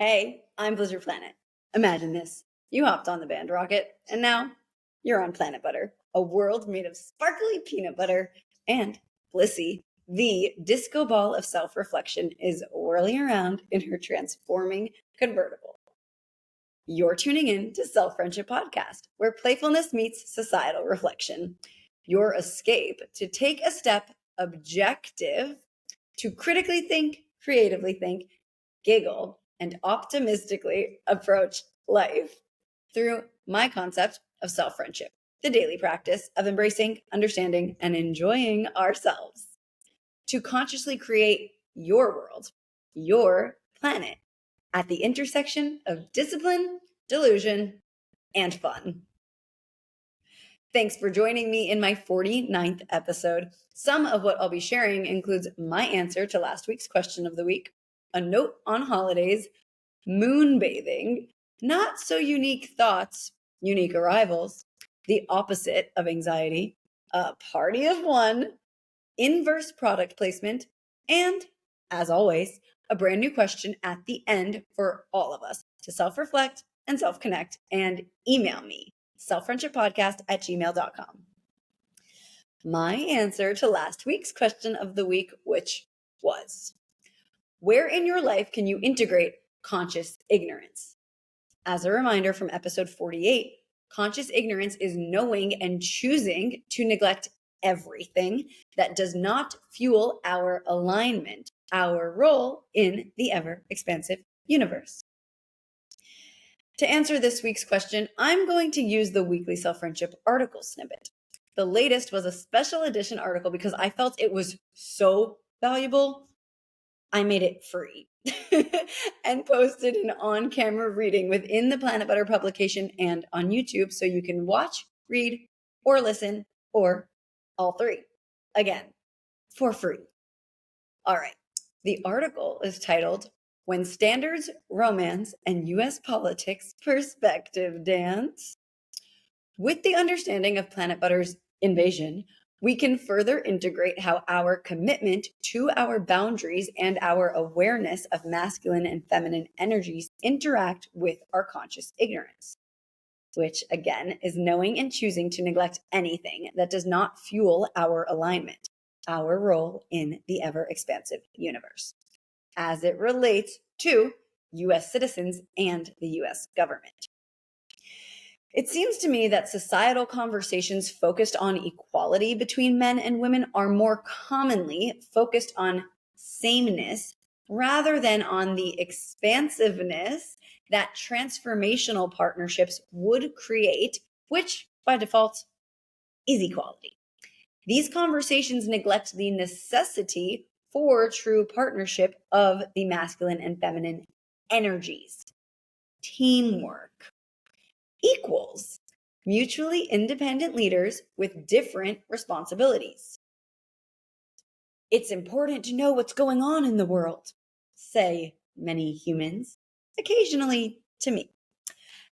Hey, I'm Blizzard Planet. Imagine this. You hopped on the band rocket, and now you're on Planit Butter, a world made of sparkly peanut butter, and Blissi, the disco ball of self-reflection, is whirling around in her transforming convertible. You're tuning in to Self-Friendship Podcast, where playfulness meets societal reflection. Your escape to take a step objective, to critically think, creatively think, giggle, and optimistically approach life through my concept of self-friendship, the daily practice of embracing, understanding, and enjoying ourselves. To consciously create your world, your planet, at the intersection of discipline, delusion, and fun. Thanks for joining me in my 49th episode. Some of what I'll be sharing includes my answer to last week's question of the week, a note on holidays, moonbathing, not so unique thoughts, unique arrivals, the opposite of anxiety, a party of one, inverse product placement, and, as always, a brand new question at the end for all of us to self-reflect and self-connect and email me, selffriendshippodcast@gmail.com. My answer to last week's question of the week, which was, where in your life can you integrate conscious ignorance? As a reminder from episode 48, conscious ignorance is knowing and choosing to neglect everything that does not fuel our alignment, our role in the ever-expansive universe. To answer this week's question, I'm going to use the weekly self-friendship article snippet. The latest was a special edition article because I felt it was so valuable. I made it free and posted an on-camera reading within the Planit Butter publication and on YouTube so you can watch, read, or listen, or all three. Again, for free. All right. The article is titled, When Standards, Romance, and U.S. Politics Perspective Dance. With the understanding of Planit Butter's invasion, we can further integrate how our commitment to our boundaries and our awareness of masculine and feminine energies interact with our conscious ignorance, which again is knowing and choosing to neglect anything that does not fuel our alignment, our role in the ever-expansive universe, as it relates to U.S. citizens and the U.S. government. It seems to me that societal conversations focused on equality between men and women are more commonly focused on sameness rather than on the expansiveness that transformational partnerships would create, which by default is equality. These conversations neglect the necessity for true partnership of the masculine and feminine energies, teamwork, equals, mutually independent leaders with different responsibilities. It's important to know what's going on in the world, say many humans, occasionally to me,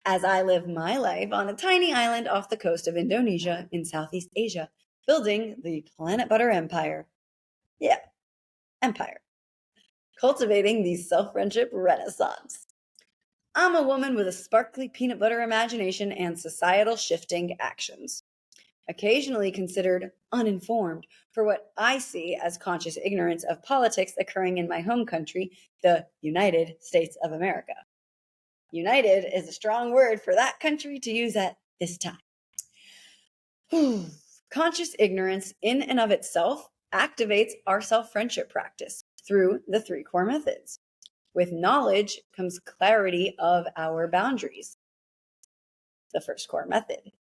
as I live my life on a tiny island off the coast of Indonesia in Southeast Asia, building the Planit Butter empire. Yeah, empire. Cultivating the self-friendship renaissance. I'm a woman with a sparkly peanut butter imagination and societal shifting actions, occasionally considered uninformed for what I see as conscious ignorance of politics occurring in my home country, the United States of America. United is a strong word for that country to use at this time. Conscious ignorance in and of itself activates our self-friendship practice through the 3 core methods. With knowledge comes clarity of our boundaries, the first core method,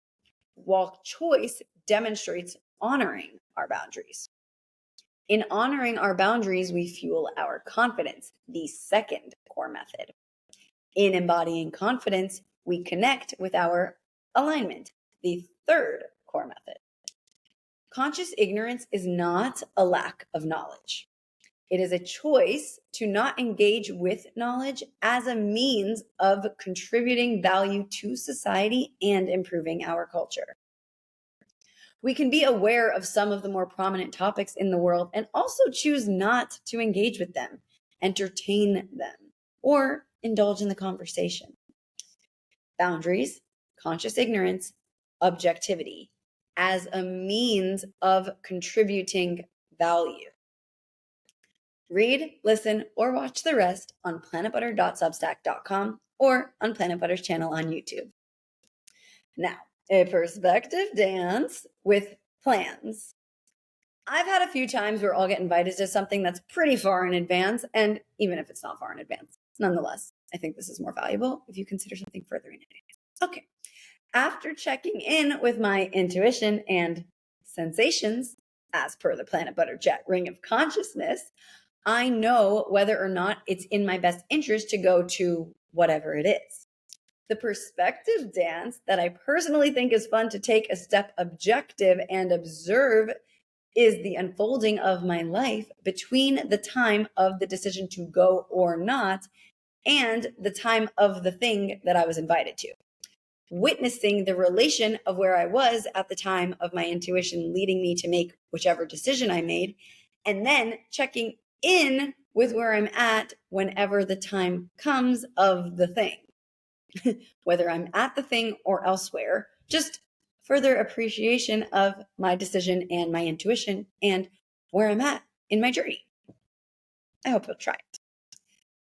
while choice demonstrates honoring our boundaries. In honoring our boundaries, we fuel our confidence, the second core method. In embodying confidence, we connect with our alignment, the third core method. Conscious ignorance is not a lack of knowledge. It is a choice to not engage with knowledge as a means of contributing value to society and improving our culture. We can be aware of some of the more prominent topics in the world and also choose not to engage with them, entertain them, or indulge in the conversation. Boundaries, conscious ignorance, objectivity as a means of contributing value. Read, listen, or watch the rest on planetbutter.substack.com or on Planet Butter's channel on YouTube. Now, a perspective dance with plans. I've had a few times where I'll get invited to something that's pretty far in advance, and even if it's not far in advance, nonetheless, I think this is more valuable if you consider something further in advance. Okay, after checking in with my intuition and sensations, as per the Planet Butter Jet Ring of Consciousness, I know whether or not it's in my best interest to go to whatever it is. The perspective dance that I personally think is fun to take a step objective and observe is the unfolding of my life between the time of the decision to go or not and the time of the thing that I was invited to. Witnessing the relation of where I was at the time of my intuition leading me to make whichever decision I made, and then checking in with where I'm at whenever the time comes of the thing. Whether I'm at the thing or elsewhere, just further appreciation of my decision and my intuition and where I'm at in my journey. I hope you'll try it.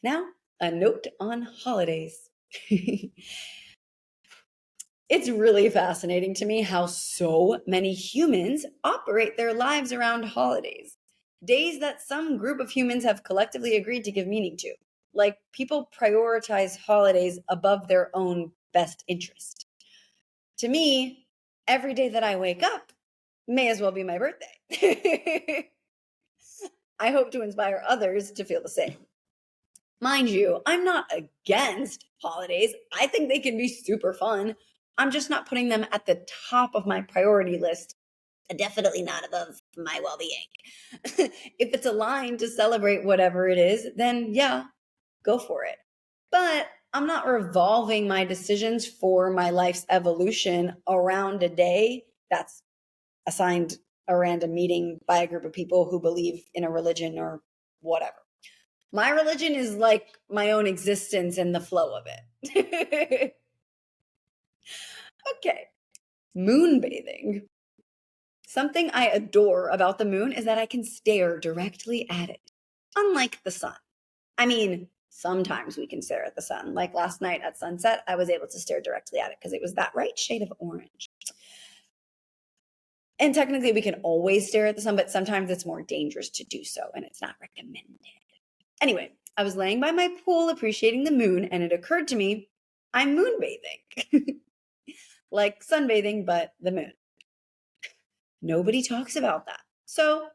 Now, a note on holidays. It's really fascinating to me how so many humans operate their lives around holidays, days that some group of humans have collectively agreed to give meaning to. Like, people prioritize holidays above their own best interest. To me, every day that I wake up may as well be my birthday. I hope to inspire others to feel the same. Mind you, I'm not against holidays. I think they can be super fun. I'm just not putting them at the top of my priority list. Definitely not above my well-being. If it's aligned to celebrate whatever it is, then yeah, go for it. But I'm not revolving my decisions for my life's evolution around a day that's assigned a random meeting by a group of people who believe in a religion or whatever. My religion is like my own existence and the flow of it. Okay, moonbathing. Something I adore about the moon is that I can stare directly at it, unlike the sun. I mean, sometimes we can stare at the sun. Like last night at sunset, I was able to stare directly at it because it was that right shade of orange. And technically, we can always stare at the sun, but sometimes it's more dangerous to do so, and it's not recommended. Anyway, I was laying by my pool appreciating the moon, and it occurred to me, I'm moonbathing. Like sunbathing, but the moon. Nobody talks about that. So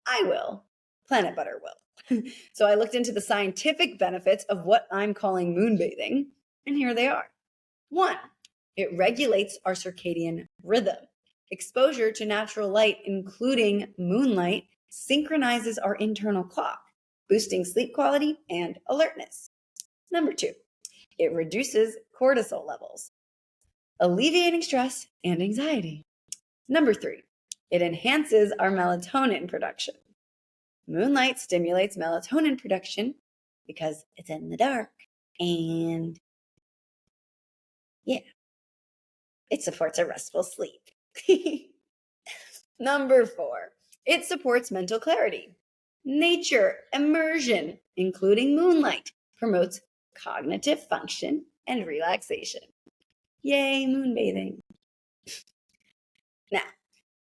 I will. Planet Butter will. So I looked into the scientific benefits of what I'm calling moonbathing, and here they are. 1, it regulates our circadian rhythm. Exposure to natural light, including moonlight, synchronizes our internal clock, boosting sleep quality and alertness. 2, it reduces cortisol levels, alleviating stress and anxiety. 3, it enhances our melatonin production. Moonlight stimulates melatonin production because it's in the dark. And yeah, it supports a restful sleep. 4, it supports mental clarity. Nature, immersion, including moonlight, promotes cognitive function and relaxation. Yay, moonbathing. Now,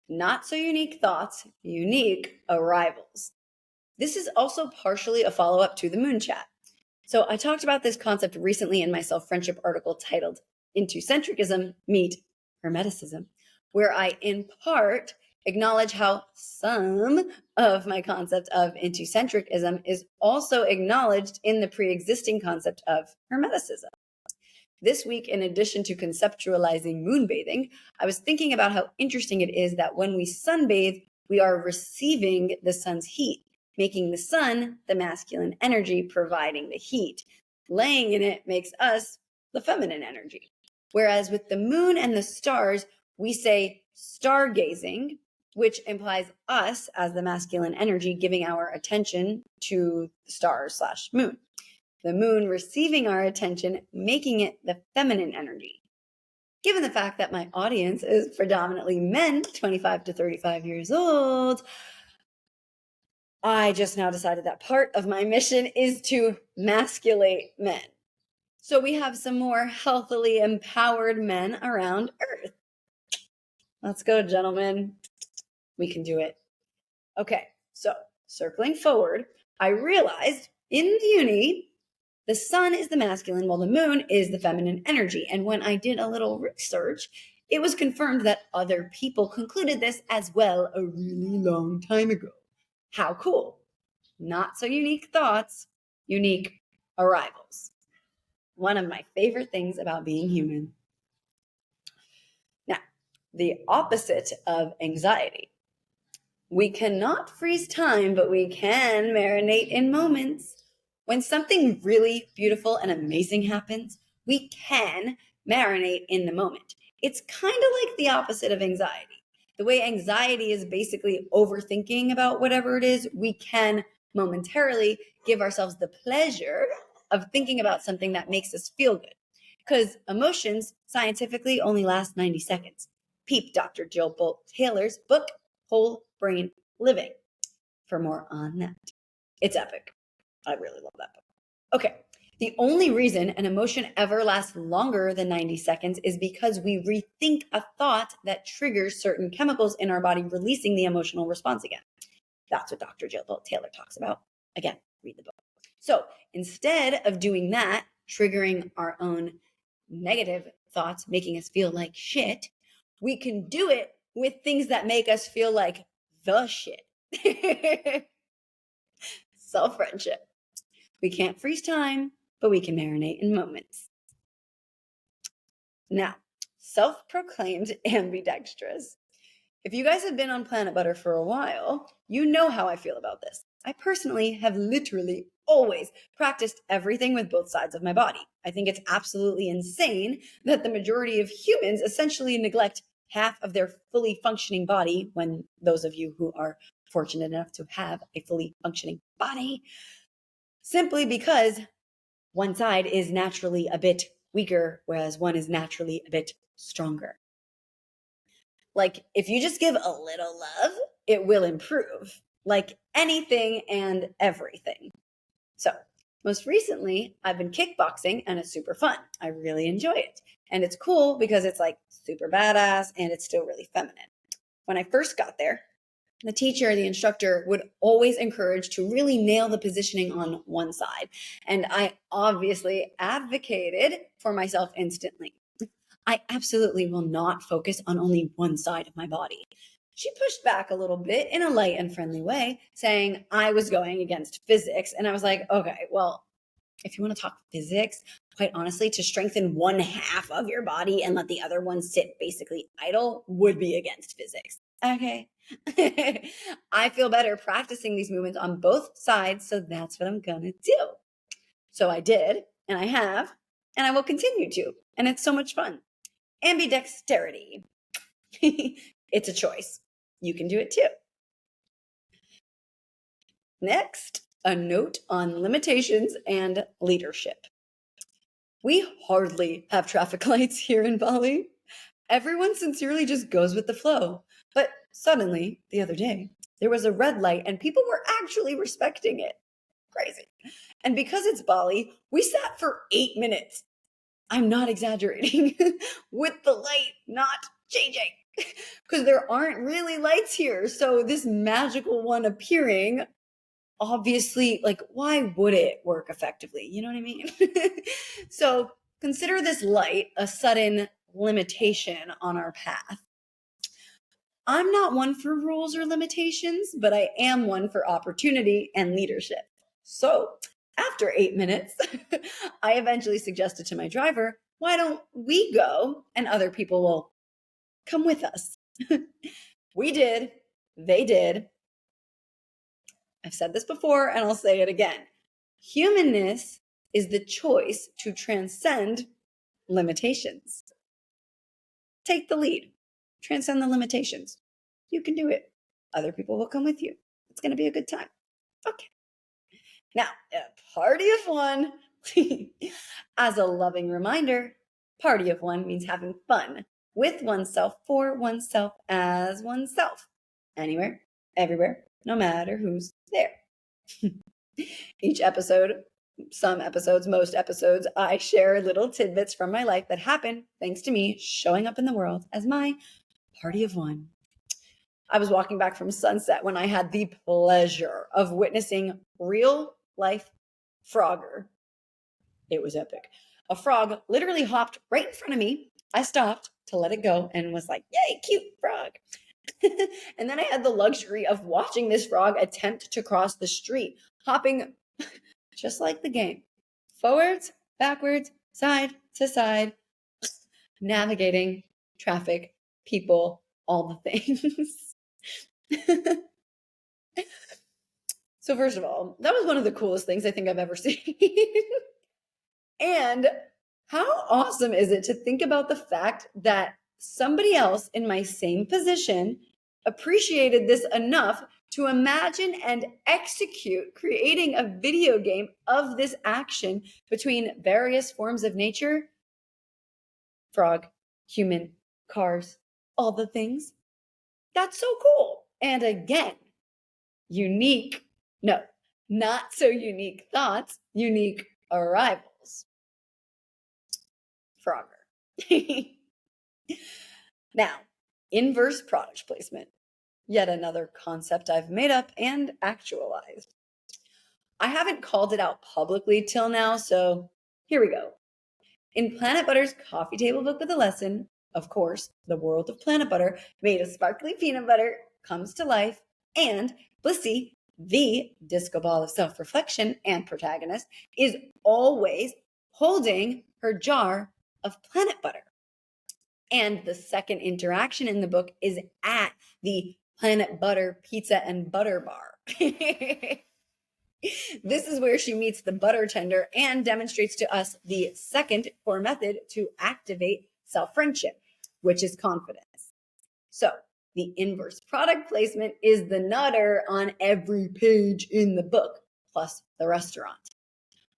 not so unique thoughts, unique arrivals. This is also partially a follow-up to the moon chat. So I talked about this concept recently in my self-friendship article titled Into-Centricism Meet Hermeticism, where I, in part, acknowledge how some of my concept of into-centricism is also acknowledged in the pre-existing concept of Hermeticism. This week, in addition to conceptualizing moonbathing, I was thinking about how interesting it is that when we sunbathe, we are receiving the sun's heat, making the sun the masculine energy providing the heat. Laying in it makes us the feminine energy. Whereas with the moon and the stars, we say stargazing, which implies us as the masculine energy giving our attention to the stars/moon. the moon receiving our attention, making it the feminine energy. Given the fact that my audience is predominantly men, 25 to 35 years old, I just now decided that part of my mission is to masculate men. So we have some more healthily empowered men around Earth. Let's go, gentlemen. We can do it. Okay, so circling forward, I realized in uni, the sun is the masculine while the moon is the feminine energy. And when I did a little research, it was confirmed that other people concluded this as well a really long time ago. How cool. Not so unique thoughts, unique arrivals. One of my favorite things about being human. Now, the opposite of anxiety. We cannot freeze time, but we can marinate in moments. When something really beautiful and amazing happens, we can marinate in the moment. It's kind of like the opposite of anxiety. The way anxiety is basically overthinking about whatever it is, we can momentarily give ourselves the pleasure of thinking about something that makes us feel good. Because emotions scientifically only last 90 seconds. Peep Dr. Jill Bolt Taylor's book, Whole Brain Living, for more on that. It's epic. I really love that book. Okay. The only reason an emotion ever lasts longer than 90 seconds is because we rethink a thought that triggers certain chemicals in our body, releasing the emotional response again. That's what Dr. Jill Bolt Taylor talks about. Again, read the book. So instead of doing that, triggering our own negative thoughts, making us feel like shit, we can do it with things that make us feel like the shit. Self-friendship. We can't freeze time, but we can marinate in moments. Now, self-proclaimed ambidextrous. If you guys have been on Planit Butter for a while, you know how I feel about this. I personally have literally always practiced everything with both sides of my body. I think it's absolutely insane that the majority of humans essentially neglect half of their fully functioning body, when those of you who are fortunate enough to have a fully functioning body, simply because one side is naturally a bit weaker, whereas one is naturally a bit stronger. Like, if you just give a little love, it will improve, like anything and everything. So, most recently, I've been kickboxing, and it's super fun. I really enjoy it. And it's cool because it's like super badass and it's still really feminine. When I first got there, the teacher, the instructor, would always encourage to really nail the positioning on one side. And I obviously advocated for myself instantly. I absolutely will not focus on only one side of my body. She pushed back a little bit in a light and friendly way, saying I was going against physics. And I was like, okay, well, if you want to talk physics, quite honestly, to strengthen one half of your body and let the other one sit basically idle would be against physics. Okay. I feel better practicing these movements on both sides, so that's what I'm going to do. So I did, and I have, and I will continue to. And it's so much fun. Ambidexterity. It's a choice. You can do it too. Next, a note on limitations and leadership. We hardly have traffic lights here in Bali. Everyone sincerely just goes with the flow. But suddenly, the other day, there was a red light and people were actually respecting it. Crazy. And because it's Bali, we sat for 8 minutes. I'm not exaggerating, with the light not changing, because there aren't really lights here. So this magical one appearing, obviously, like, why would it work effectively? You know what I mean? So consider this light a sudden limitation on our path. I'm not one for rules or limitations, but I am one for opportunity and leadership. So after 8 minutes, I eventually suggested to my driver, why don't we go and other people will come with us? We did. They did. I've said this before and I'll say it again. Humanness is the choice to transcend limitations. Take the lead. Transcend the limitations. You can do it. Other people will come with you. It's going to be a good time. Okay. Now, a party of one. As a loving reminder, party of one means having fun with oneself, for oneself, as oneself. Anywhere, everywhere, no matter who's there. Each episode, some episodes, most episodes, I share little tidbits from my life that happen thanks to me showing up in the world as my party of one. I was walking back from sunset when I had the pleasure of witnessing real life Frogger. It was epic. A frog literally hopped right in front of me. I stopped to let it go and was like, yay, cute frog. And then I had the luxury of watching this frog attempt to cross the street, hopping just like the game. Forwards, backwards, side to side, navigating traffic, people, all the things. So first of all, that was one of the coolest things I think I've ever seen. And how awesome is it to think about the fact that somebody else in my same position appreciated this enough to imagine and execute creating a video game of this action between various forms of nature, frog, human, cars, all the things. That's so cool. And again, unique, no, not so unique thoughts, unique arrivals. Frogger. Now, inverse product placement. Yet another concept I've made up and actualized. I haven't called it out publicly till now, so here we go. In Planit Butter's coffee table book with a lesson, of course, the world of Planit Butter made of sparkly peanut butter comes to life, and Blissi, the disco ball of self-reflection and protagonist, is always holding her jar of Planit Butter. And the second interaction in the book is at the Planit Butter Pizza and Butter Bar. This is where she meets the butter tender and demonstrates to us the second core method to activate self-friendship, which is confidence. So the inverse product placement is the nutter on every page in the book, plus the restaurant.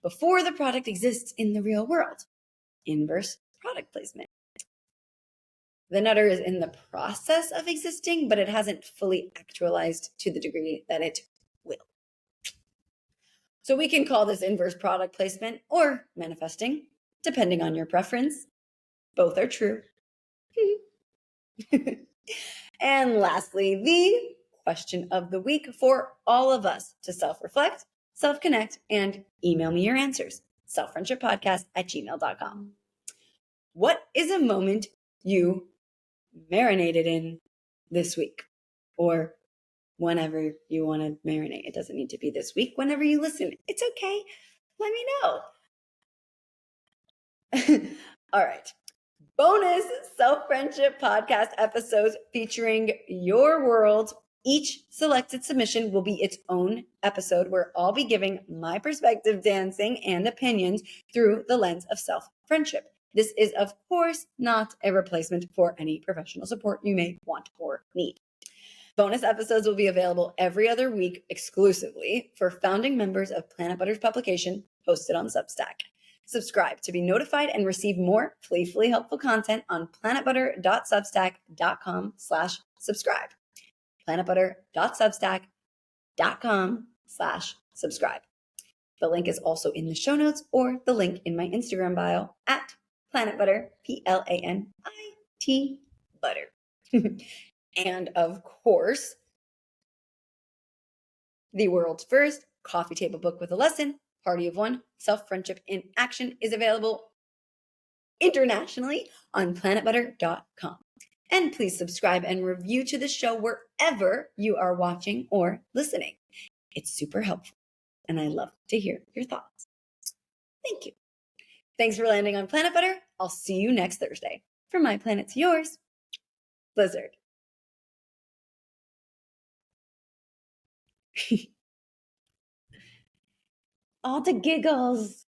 Before the product exists in the real world, inverse product placement. The nutter is in the process of existing, but it hasn't fully actualized to the degree that it will. So we can call this inverse product placement or manifesting, depending on your preference. Both are true. And lastly, the question of the week for all of us to self-reflect, self-connect, and email me your answers. selffriendshippodcast@gmail.com. What is a moment you marinated in this week? Or whenever you want to marinate. It doesn't need to be this week. Whenever you listen, it's okay. Let me know. All right. Bonus self-friendship podcast episodes featuring your world. Each selected submission will be its own episode where I'll be giving my perspective, dancing, and opinions through the lens of self-friendship. This is, of course, not a replacement for any professional support you may want or need. Bonus episodes will be available every other week exclusively for founding members of Planit Butter's publication, hosted on Substack. Subscribe to be notified and receive more playfully helpful content on planetbutter.substack.com/subscribe. planetbutter.substack.com/subscribe. The link is also in the show notes or the link in my Instagram bio at Planit Butter, PLANIT Butter. And of course, the world's first coffee table book with a lesson, Party of One, Self-Friendship in Action, is available internationally on planetbutter.com. And please subscribe and review to the show wherever you are watching or listening. It's super helpful, and I love to hear your thoughts. Thank you. Thanks for landing on Planit Butter. I'll see you next Thursday. From my planet to yours, Blizzard. All the giggles.